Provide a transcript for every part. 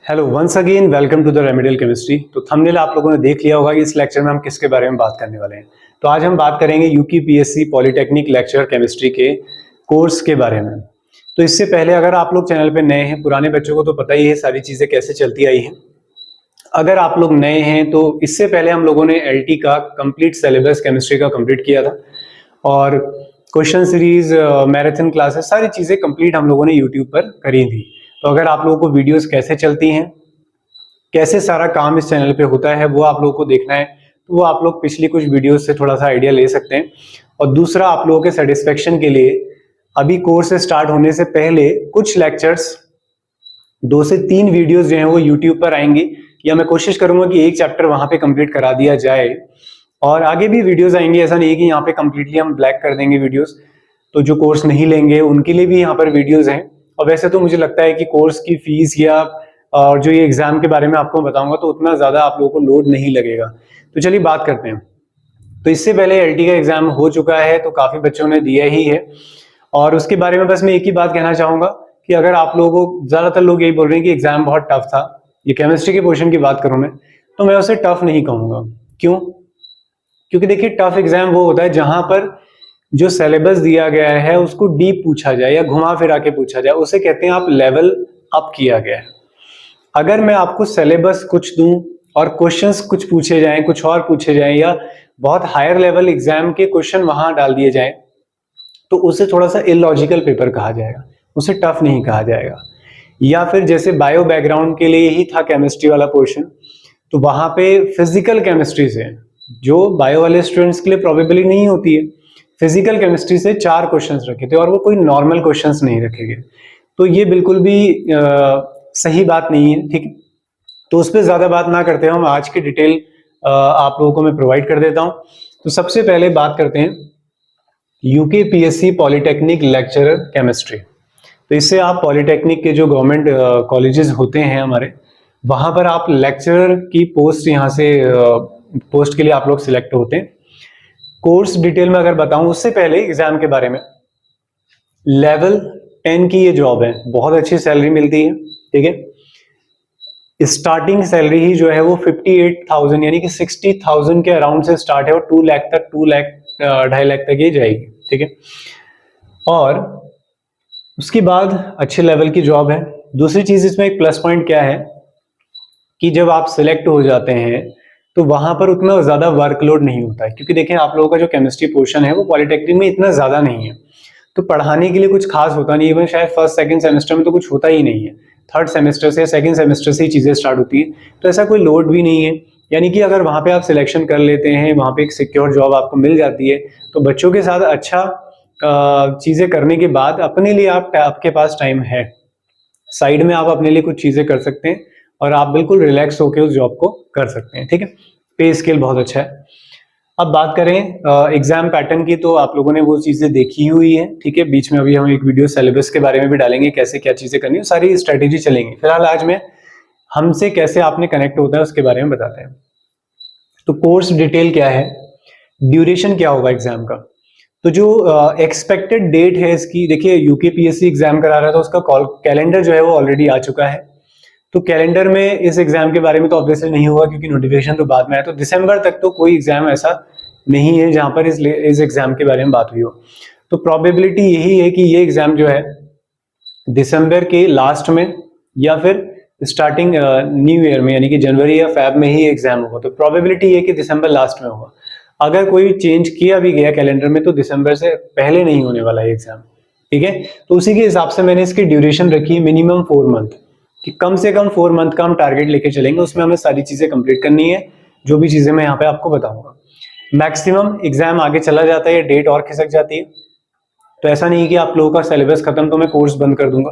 Hello once again welcome to the remedial chemistry. तो thumbnail आप लोगों ने देख लिया होगा कि इस लेक्चर में हम किसके बारे में बात करने वाले हैं। तो आज हम बात करेंगे यूपीपीएससी पॉलिटेक्निक लेक्चर केमिस्ट्री के कोर्स के बारे में। तो इससे पहले अगर आप लोग चैनल पे नए हैं, पुराने बच्चों को तो पता ही है सारी चीजें कैसे चलती आई हैं। अगर आप लोग नए हैं तो इससे पहले हम लोगों ने एलटी का कंप्लीट सिलेबस केमिस्ट्री का कंप्लीट किया था और क्वेश्चन सीरीज, मैराथन क्लासेस, सारी चीजें कंप्लीट हम लोगों ने यूट्यूब पर करी थी। तो अगर आप लोगों को वीडियोस कैसे चलती हैं, कैसे सारा काम इस चैनल पे होता है, वो आप लोगों को देखना है तो वो आप लोग पिछली कुछ वीडियोस से थोड़ा सा आइडिया ले सकते हैं। और दूसरा, आप लोगों के सेटिस्फेक्शन के लिए अभी कोर्स स्टार्ट होने से पहले कुछ लेक्चर्स 2 से 3 वीडियोस जो हैं वो यूट्यूब पर आएंगी, या मैं कोशिश करूंगा कि एक चैप्टर वहां पे कंप्लीट करा दिया जाए। और आगे भी वीडियोस आएंगी, ऐसा नहीं है कि यहाँ पे कंप्लीटली हम ब्लैक कर देंगे वीडियोस। तो जो कोर्स नहीं लेंगे उनके लिए भी यहाँ पर वीडियोस हैं। और वैसे तो मुझे लगता है कि कोर्स की फीस या और जो ये एग्जाम के बारे में आपको बताऊंगा तो उतना ज्यादा आप लोगों को लोड नहीं लगेगा। तो चलिए बात करते हैं। तो इससे पहले एलटी का एग्जाम हो चुका है, तो काफी बच्चों ने दिया ही है। और उसके बारे में बस मैं एक ही बात कहना चाहूंगा कि अगर आप लोगों को, ज्यादातर लोग यही बोल रहे हैं कि एग्जाम बहुत टफ था, ये केमिस्ट्री के पोर्शन की बात करूं मैं, तो मैं उसे टफ नहीं कहूंगा। क्यों? क्योंकि देखिए, टफ एग्जाम वो होता है जहां पर जो सिलेबस दिया गया है उसको डीप पूछा जाए या घुमा फिरा के पूछा जाए, उसे कहते हैं आप लेवल अप किया गया है। अगर मैं आपको सिलेबस कुछ दूं और क्वेश्चंस कुछ पूछे जाएं, कुछ और पूछे जाएं, या बहुत हायर लेवल एग्जाम के क्वेश्चन वहां डाल दिए जाएं, तो उसे थोड़ा सा इलॉजिकल पेपर कहा जाएगा, उसे टफ नहीं कहा जाएगा। या फिर जैसे बायो बैकग्राउंड के लिए ही था केमिस्ट्री वाला पोर्शन, तो वहां पे फिजिकल केमिस्ट्री से, जो बायो वाले स्टूडेंट्स के लिए प्रोबेबली नहीं होती है, फिजिकल केमिस्ट्री से 4 क्वेश्चंस रखे थे और वो कोई नॉर्मल क्वेश्चंस नहीं रखे गए। तो ये बिल्कुल भी सही बात नहीं है, ठीक है। तो उस पर ज्यादा बात ना करते हैं, हम आज की डिटेल आप लोगों को मैं प्रोवाइड कर देता हूं। तो सबसे पहले बात करते हैं यूकेपीएससी पॉलिटेक्निक लेक्चरर केमिस्ट्री। तो इससे आप पॉलिटेक्निक के जो गवर्नमेंट कॉलेजेस होते हैं हमारे, वहां पर आप लेक्चरर की पोस्ट, यहाँ से पोस्ट के लिए आप लोग सिलेक्ट होते हैं। कोर्स डिटेल में अगर बताऊं उससे पहले एग्जाम के बारे में, लेवल 10 की ये जॉब है, बहुत अच्छी सैलरी मिलती है, ठीक है। स्टार्टिंग सैलरी ही जो है वो 58,000 यानी कि 60,000 के अराउंड से स्टार्ट है और 2 लाख तक, 2 लाख 2.5 लाख तक ये जाएगी, ठीक है। और उसके बाद अच्छे लेवल की जॉब है। दूसरी चीज इसमें एक प्लस पॉइंट क्या है कि जब आप सिलेक्ट हो जाते हैं तो वहां पर उतना ज्यादा वर्कलोड नहीं होता है, क्योंकि देखें आप लोगों का जो केमिस्ट्री पोर्शन है वो पॉलिटेक्निक में इतना ज्यादा नहीं है, तो पढ़ाने के लिए कुछ खास होता नहीं। इवन शायद फर्स्ट सेकंड सेमेस्टर में तो कुछ होता ही नहीं है, थर्ड सेमेस्टर से, सेकंड सेमेस्टर से ही चीजें स्टार्ट होती है। तो ऐसा कोई लोड भी नहीं है। यानी कि अगर वहां पे आप सिलेक्शन कर लेते हैं, वहां पे एक सिक्योर जॉब आपको मिल जाती है, तो बच्चों के साथ अच्छा चीजें करने के बाद अपने लिए आपके पास टाइम है, साइड में आप अपने लिए कुछ चीजें कर सकते हैं और आप बिल्कुल रिलैक्स होकर उस जॉब को कर सकते हैं, ठीक है। पे स्केल बहुत अच्छा है। अब बात करें एग्जाम पैटर्न की, तो आप लोगों ने वो चीजें देखी हुई है, ठीक है। बीच में अभी हम एक वीडियो सिलेबस के बारे में भी डालेंगे, कैसे क्या चीजें करनी है, सारी स्ट्रेटेजी चलेंगी। फिलहाल आज मैं हमसे कैसे आपने कनेक्ट होता है उसके बारे में बताते हैं। तो कोर्स डिटेल क्या है, ड्यूरेशन क्या होगा एग्जाम का, तो जो एक्सपेक्टेड डेट है इसकी, देखिए यूकेपीएससी एग्जाम करा रहा था, उसका कैलेंडर जो है वो ऑलरेडी आ चुका है। तो कैलेंडर में इस एग्जाम के बारे में तो ऑब्वियसली नहीं होगा, क्योंकि नोटिफिकेशन तो बाद में आया। तो दिसंबर तक तो कोई एग्जाम ऐसा नहीं है जहां पर इस एग्जाम के बारे में बात हुई हो। तो प्रोबेबिलिटी यही है कि ये एग्जाम जो है दिसंबर के लास्ट में या फिर स्टार्टिंग न्यू ईयर में, यानी कि जनवरी या फैब में ही एग्जाम होगा। तो प्रोबेबिलिटी है कि दिसंबर लास्ट में होगा। अगर कोई चेंज किया भी गया कैलेंडर में तो दिसंबर से पहले नहीं होने वाला है एग्जाम, ठीक है। तो उसी के हिसाब से मैंने इसकी ड्यूरेशन रखी है मिनिमम 4 मंथ, कि कम से कम 4 मंथ का हम टारगेट लेके चलेंगे। उसमें हमें सारी चीजें कंप्लीट करनी है, जो भी चीजें मैं यहाँ पे आपको बताऊंगा। मैक्सिमम एग्जाम आगे चला जाता है, डेट और खिसक जाती है। तो ऐसा नहीं कि आप लोगों का सिलेबस खत्म तो मैं कोर्स बंद कर दूंगा।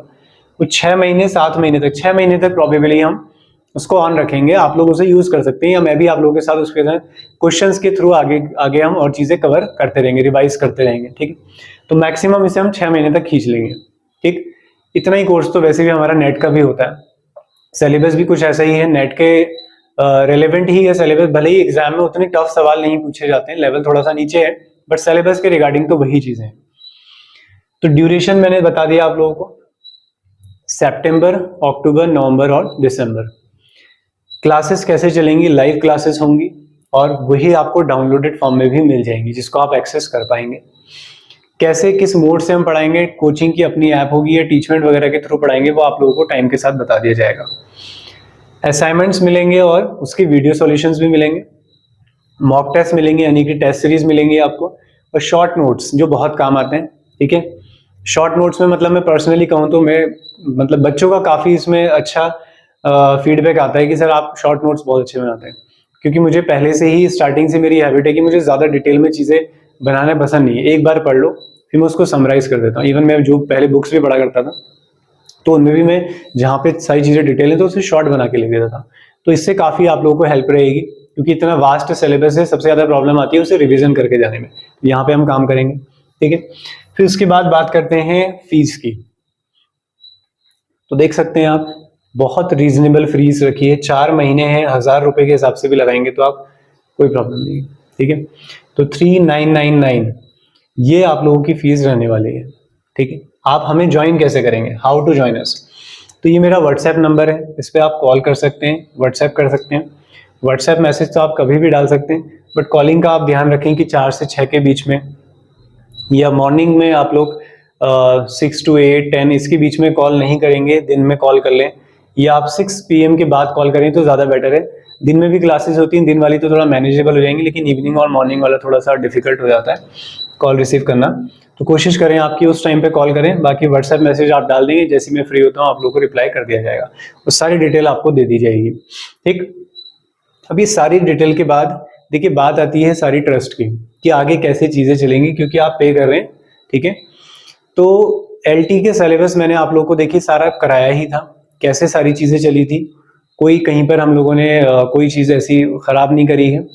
कुछ 6 महीने 7 महीने तक, 6 महीने तक प्रोबेबली हम उसको ऑन रखेंगे। आप लोग उसे यूज कर सकते हैं, या मैं भी आप लोगों के साथ उसके साथ क्वेश्चंस के थ्रू आगे आगे हम और चीजें कवर करते रहेंगे, रिवाइज करते रहेंगे, ठीक। तो मैक्सिमम इसे हम 6 महीने तक खींच लेंगे, ठीक। इतना ही कोर्स तो वैसे भी हमारा नेट का भी होता है, सिलेबस भी कुछ ऐसा ही है, नेट के रेलेवेंट ही है सिलेबस। भले ही एग्जाम में उतने टफ सवाल नहीं पूछे जाते हैं, लेवल थोड़ा सा नीचे है, बट सिलेबस के रिगार्डिंग तो वही चीजें हैं। तो ड्यूरेशन मैंने बता दिया आप लोगों को। सितंबर, अक्टूबर, नवंबर और दिसंबर। क्लासेस कैसे चलेंगी? लाइव क्लासेस होंगी और वही आपको डाउनलोडेड फॉर्म में भी मिल जाएंगी जिसको आप एक्सेस कर पाएंगे। कैसे, किस मोड से हम पढ़ाएंगे, कोचिंग की अपनी ऐप होगी या टीचमेंट वगैरह के थ्रू पढ़ाएंगे, वो आप लोगों को टाइम के साथ बता दिया जाएगा। असाइनमेंट्स मिलेंगे और उसके वीडियो सॉल्यूशंस भी मिलेंगे, मॉक टेस्ट मिलेंगे यानी कि टेस्ट सीरीज मिलेंगी आपको, और शॉर्ट नोट्स जो बहुत काम आते हैं। ठीक है, शॉर्ट नोट्स में मतलब मैं पर्सनली कहूँ तो मैं मतलब बच्चों का काफ़ी इसमें अच्छा फीडबैक आता है कि सर आप शॉर्ट नोट्स बहुत अच्छे बनाते हैं, क्योंकि मुझे पहले से ही स्टार्टिंग से मेरी हैबिट है कि मुझे ज़्यादा डिटेल में चीज़ें बनाना पसंद नहीं है। एक बार पढ़ लो फिर मैं उसको समराइज कर देता हूँ। इवन मैं जो पहले बुक्स भी पढ़ा करता था तो उनमें भी मैं जहाँ पे सारी चीज़ें डिटेल है तो उसे शॉर्ट बना के लिख देता था। तो इससे काफ़ी आप लोगों को हेल्प रहेगी, क्योंकि इतना वास्ट सिलेबस है, सबसे ज़्यादा प्रॉब्लम आती है उसे रिवीजन करके जाने में। यहाँ पे हम काम करेंगे। ठीक है, फिर उसके बाद बात करते हैं फीस की। तो देख सकते हैं आप बहुत रीजनेबल फीस रखी है, 4 महीने हैं, 1000 रुपए के हिसाब से भी लगाएंगे तो आप कोई प्रॉब्लम नहीं है। ठीक है, तो 3999 ये आप लोगों की फीस रहने वाली है। ठीक है, आप हमें ज्वाइन कैसे करेंगे? How to join us? तो ये मेरा व्हाट्सएप नंबर है, इस पर आप कॉल कर सकते हैं, व्हाट्सएप कर सकते हैं। व्हाट्सएप मैसेज तो आप कभी भी डाल सकते हैं, बट कॉलिंग का आप ध्यान रखें कि 4 से 6 के बीच में, या मॉर्निंग में आप लोग 6 to 8, 10 इसके बीच में कॉल नहीं करेंगे, दिन में कॉल कर लें, या आप 6 PM के बाद कॉल करें तो ज़्यादा बेटर है। दिन में भी क्लासेस होती हैं, दिन वाली तो थोड़ा मैनेजेबल हो जाएंगी, लेकिन इवनिंग और मॉर्निंग वाला थोड़ा सा डिफिकल्ट हो जाता है कॉल रिसीव करना। तो कोशिश करें आपकी उस टाइम पे कॉल करें, बाकी व्हाट्सएप मैसेज आप डाल देंगे, जैसे मैं फ्री होता हूँ आप लोगों को रिप्लाई कर दिया जाएगा, वो सारी डिटेल आपको दे दी जाएगी। ठीक, अभी सारी डिटेल के बाद देखिए बात आती है सारी ट्रस्ट की कि आगे कैसे चीज़ें चलेंगी, क्योंकि आप पे कर रहे हैं। ठीक है, तो LT के सिलेबस मैंने आप लोगों को देखिए सारा कराया ही था, कैसे सारी चीज़ें चली थी, कोई कहीं पर हम लोगों ने कोई चीज़ ऐसी खराब नहीं करी है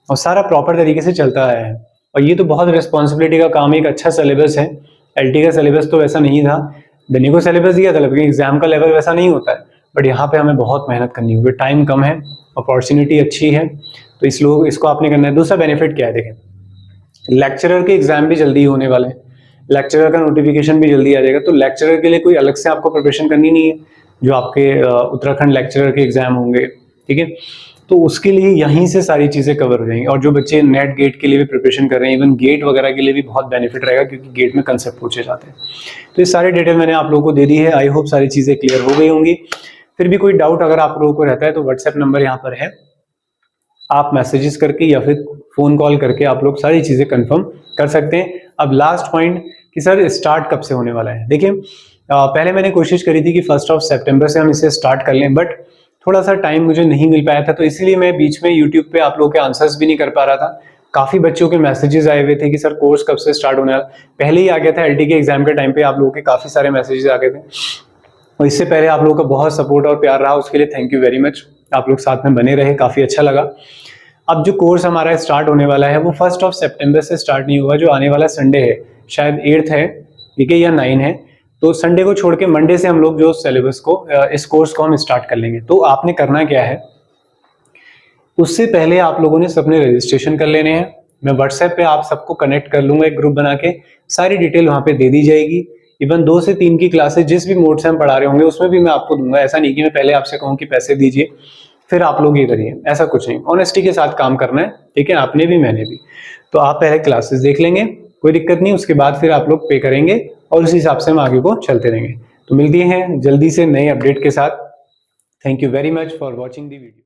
और सारा प्रॉपर तरीके से चलता आया है। और ये तो बहुत रिस्पॉन्सिबिलिटी का काम है, एक अच्छा सिलेबस है। LT का सिलेबस तो वैसा नहीं था, दिल्ली को सिलेबस दिया था, लेकिन एग्जाम का लेवल वैसा नहीं होता है, बट यहाँ पे हमें बहुत मेहनत करनी होगी, टाइम कम है, अपॉर्चुनिटी अच्छी है, तो इसको आपने करना है। दूसरा बेनिफिट क्या है, देखें लेक्चरर के एग्जाम भी जल्दी होने वाले हैं, लेक्चरर का नोटिफिकेशन भी जल्दी आ जाएगा, तो लेक्चरर के लिए कोई अलग से आपको प्रिपरेशन करनी नहीं है, जो आपके उत्तराखंड लेक्चरर के एग्जाम होंगे। ठीक है, तो उसके लिए यहीं से सारी चीज़ें कवर हो जाएंगी। और जो बच्चे नेट गेट के लिए भी प्रिपरेशन कर रहे हैं, इवन गेट वगैरह के लिए भी बहुत बेनिफिट रहेगा, क्योंकि गेट में कंसेप्ट पूछे जाते हैं। तो ये सारी डिटेल मैंने आप लोगों को दे दी है, आई होप सारी चीज़ें क्लियर हो गई होंगी। फिर भी कोई डाउट अगर आप लोगों को रहता है तो व्हाट्सएप नंबर यहाँ पर है, आप मैसेजेस करके या फिर फोन कॉल करके आप लोग सारी चीज़ें कंफर्म कर सकते हैं। अब लास्ट पॉइंट कि सर स्टार्ट कब से होने वाला है। देखिए पहले मैंने कोशिश करी थी कि 1 सितंबर से हम इसे स्टार्ट कर लें, बट थोड़ा सा टाइम मुझे नहीं मिल पाया था, तो इसलिए मैं बीच में यूट्यूब पे आप लोगों के आंसर्स भी नहीं कर पा रहा था। काफ़ी बच्चों के मैसेजेस आए हुए थे कि सर कोर्स कब से स्टार्ट होने वाला, पहले ही आ गया था LT के एग्जाम के टाइम पे आप लोगों के काफ़ी सारे मैसेजेस आ गए थे, और इससे पहले आप लोगों का बहुत सपोर्ट और प्यार रहा, उसके लिए थैंक यू वेरी मच। आप लोग साथ में बने रहे, काफ़ी अच्छा लगा। अब जो कोर्स हमारा स्टार्ट होने वाला है वो 1 सितंबर से स्टार्ट नहीं होगा, जो आने वाला संडे है, शायद 8 है, ठीक है, या 9 है, तो संडे को छोड़ के मंडे से हम लोग जो सिलेबस को इस कोर्स को हम स्टार्ट कर लेंगे। तो आपने करना क्या है, उससे पहले आप लोगों ने सबने रजिस्ट्रेशन कर लेने हैं। मैं व्हाट्सएप पे आप सबको कनेक्ट कर लूंगा एक ग्रुप बना के, सारी डिटेल वहाँ पे दे दी जाएगी। इवन 2 से 3 की क्लासेस जिस भी मोड से हम पढ़ा रहे होंगे उसमें भी मैं आपको दूंगा। ऐसा नहीं कि मैं पहले आपसे कहूँ कि पैसे दीजिए फिर आप लोग ये करिए, ऐसा कुछ नहीं। ऑनेस्टी के साथ काम करना है, ठीक है, आपने भी मैंने भी। तो आप पहले क्लासेस देख लेंगे, कोई दिक्कत नहीं, उसके बाद फिर आप लोग पे करेंगे और उस हिसाब से हम आगे को चलते रहेंगे। तो मिलती हैं जल्दी से नए अपडेट के साथ। Thank you very much for watching the video.